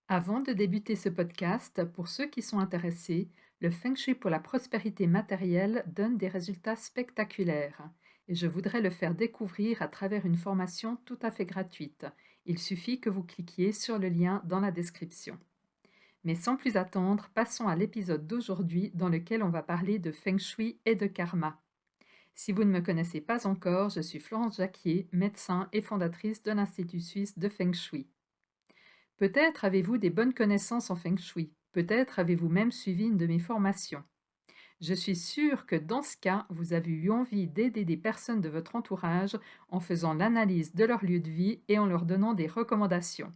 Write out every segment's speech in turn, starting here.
Avant de débuter ce podcast, pour ceux qui sont intéressés, le Feng Shui pour la prospérité matérielle donne des résultats spectaculaires et je voudrais le faire découvrir à travers une formation tout à fait gratuite. Il suffit que vous cliquiez sur le lien dans la description. Mais sans plus attendre, passons à l'épisode d'aujourd'hui dans lequel on va parler de Feng Shui et de karma. Si vous ne me connaissez pas encore, je suis Florence Jacquier, médecin et fondatrice de l'Institut suisse de Feng Shui. Peut-être avez-vous des bonnes connaissances en Feng Shui, peut-être avez-vous même suivi une de mes formations. Je suis sûre que dans ce cas, vous avez eu envie d'aider des personnes de votre entourage en faisant l'analyse de leur lieu de vie et en leur donnant des recommandations.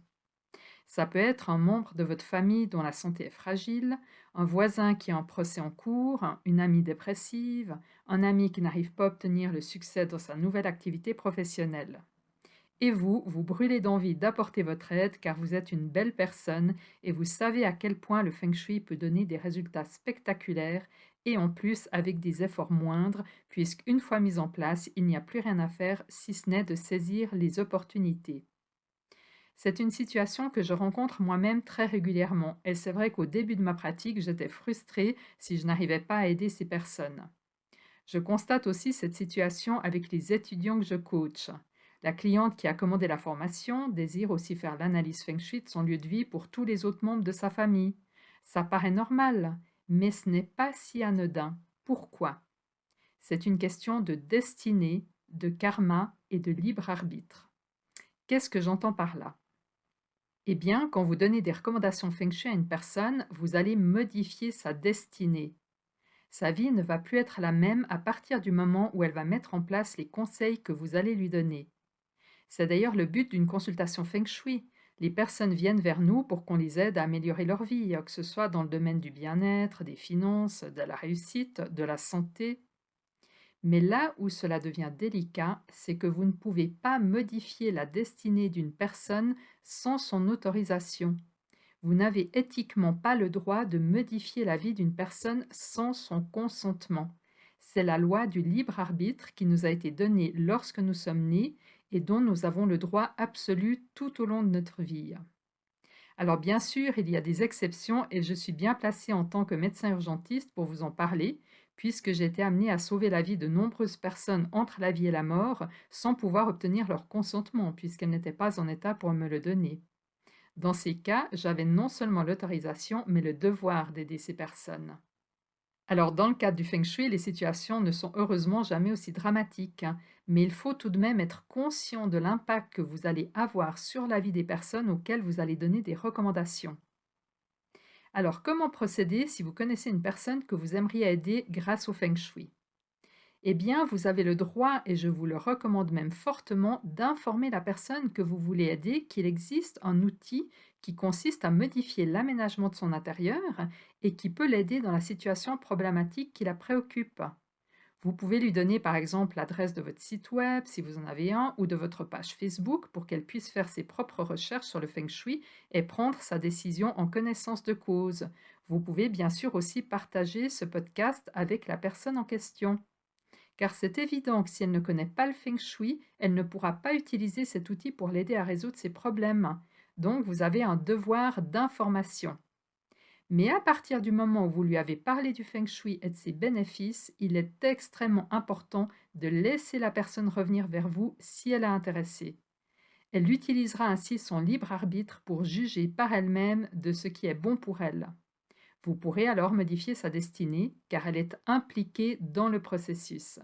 Ça peut être un membre de votre famille dont la santé est fragile, un voisin qui a un procès en cours, une amie dépressive, un ami qui n'arrive pas à obtenir le succès dans sa nouvelle activité professionnelle. Et vous, vous brûlez d'envie d'apporter votre aide car vous êtes une belle personne et vous savez à quel point le Feng Shui peut donner des résultats spectaculaires et en plus avec des efforts moindres puisqu'une fois mis en place, il n'y a plus rien à faire si ce n'est de saisir les opportunités. C'est une situation que je rencontre moi-même très régulièrement et c'est vrai qu'au début de ma pratique, j'étais frustrée si je n'arrivais pas à aider ces personnes. Je constate aussi cette situation avec les étudiants que je coach. La cliente qui a commandé la formation désire aussi faire l'analyse Feng Shui de son lieu de vie pour tous les autres membres de sa famille. Ça paraît normal, mais ce n'est pas si anodin. Pourquoi? C'est une question de destinée, de karma et de libre arbitre. Qu'est-ce que j'entends par là? Eh bien, quand vous donnez des recommandations Feng Shui à une personne, vous allez modifier sa destinée. Sa vie ne va plus être la même à partir du moment où elle va mettre en place les conseils que vous allez lui donner. C'est d'ailleurs le but d'une consultation Feng Shui. Les personnes viennent vers nous pour qu'on les aide à améliorer leur vie, que ce soit dans le domaine du bien-être, des finances, de la réussite, de la santé. Mais là où cela devient délicat, c'est que vous ne pouvez pas modifier la destinée d'une personne sans son autorisation. Vous n'avez éthiquement pas le droit de modifier la vie d'une personne sans son consentement. C'est la loi du libre arbitre qui nous a été donnée lorsque nous sommes nés et dont nous avons le droit absolu tout au long de notre vie. Alors bien sûr, il y a des exceptions et je suis bien placée en tant que médecin urgentiste pour vous en parler, puisque j'ai été amenée à sauver la vie de nombreuses personnes entre la vie et la mort sans pouvoir obtenir leur consentement, puisqu'elles n'étaient pas en état pour me le donner. Dans ces cas, j'avais non seulement l'autorisation, mais le devoir d'aider ces personnes. Alors, dans le cadre du Feng Shui, les situations ne sont heureusement jamais aussi dramatiques, hein, mais il faut tout de même être conscient de l'impact que vous allez avoir sur la vie des personnes auxquelles vous allez donner des recommandations. Alors, comment procéder si vous connaissez une personne que vous aimeriez aider grâce au Feng Shui? Eh bien, vous avez le droit, et je vous le recommande même fortement, d'informer la personne que vous voulez aider qu'il existe un outil qui consiste à modifier l'aménagement de son intérieur et qui peut l'aider dans la situation problématique qui la préoccupe. Vous pouvez lui donner par exemple l'adresse de votre site web, si vous en avez un, ou de votre page Facebook pour qu'elle puisse faire ses propres recherches sur le Feng Shui et prendre sa décision en connaissance de cause. Vous pouvez bien sûr aussi partager ce podcast avec la personne en question. Car c'est évident que si elle ne connaît pas le Feng Shui, elle ne pourra pas utiliser cet outil pour l'aider à résoudre ses problèmes. Donc vous avez un devoir d'information. Mais à partir du moment où vous lui avez parlé du Feng Shui et de ses bénéfices, il est extrêmement important de laisser la personne revenir vers vous si elle est intéressée. Elle utilisera ainsi son libre arbitre pour juger par elle-même de ce qui est bon pour elle. Vous pourrez alors modifier sa destinée car elle est impliquée dans le processus.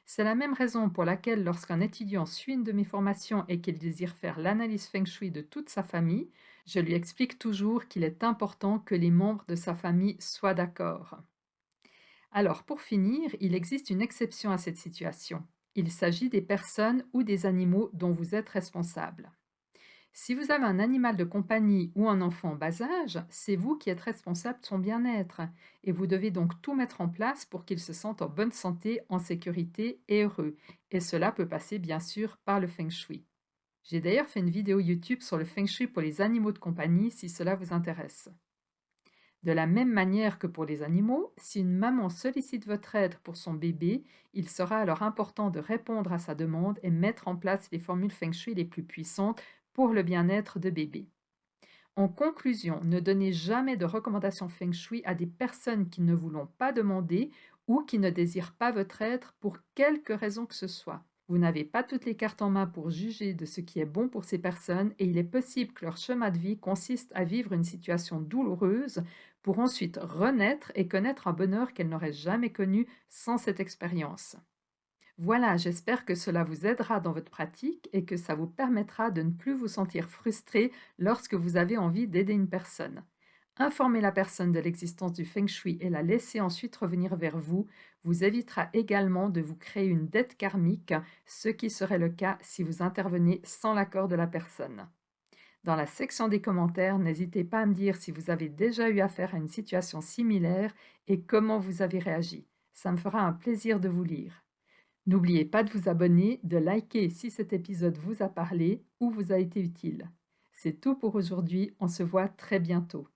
C'est la même raison pour laquelle lorsqu'un étudiant suit une de mes formations et qu'il désire faire l'analyse Feng Shui de toute sa famille, je lui explique toujours qu'il est important que les membres de sa famille soient d'accord. Alors pour finir, il existe une exception à cette situation. Il s'agit des personnes ou des animaux dont vous êtes responsable. Si vous avez un animal de compagnie ou un enfant en bas âge, c'est vous qui êtes responsable de son bien-être et vous devez donc tout mettre en place pour qu'il se sente en bonne santé, en sécurité et heureux. Et cela peut passer bien sûr par le Feng Shui. J'ai d'ailleurs fait une vidéo YouTube sur le Feng Shui pour les animaux de compagnie si cela vous intéresse. De la même manière que pour les animaux, si une maman sollicite votre aide pour son bébé, il sera alors important de répondre à sa demande et mettre en place les formules Feng Shui les plus puissantes pour le bien-être de bébé. En conclusion, ne donnez jamais de recommandations feng shui à des personnes qui ne vous l'ont pas demandé ou qui ne désirent pas votre aide pour quelque raison que ce soit. Vous n'avez pas toutes les cartes en main pour juger de ce qui est bon pour ces personnes et il est possible que leur chemin de vie consiste à vivre une situation douloureuse pour ensuite renaître et connaître un bonheur qu'elles n'auraient jamais connu sans cette expérience. Voilà, j'espère que cela vous aidera dans votre pratique et que ça vous permettra de ne plus vous sentir frustré lorsque vous avez envie d'aider une personne. Informer la personne de l'existence du feng shui et la laisser ensuite revenir vers vous vous évitera également de vous créer une dette karmique, ce qui serait le cas si vous intervenez sans l'accord de la personne. Dans la section des commentaires, n'hésitez pas à me dire si vous avez déjà eu affaire à une situation similaire et comment vous avez réagi. Ça me fera un plaisir de vous lire. N'oubliez pas de vous abonner, de liker si cet épisode vous a parlé ou vous a été utile. C'est tout pour aujourd'hui, on se voit très bientôt.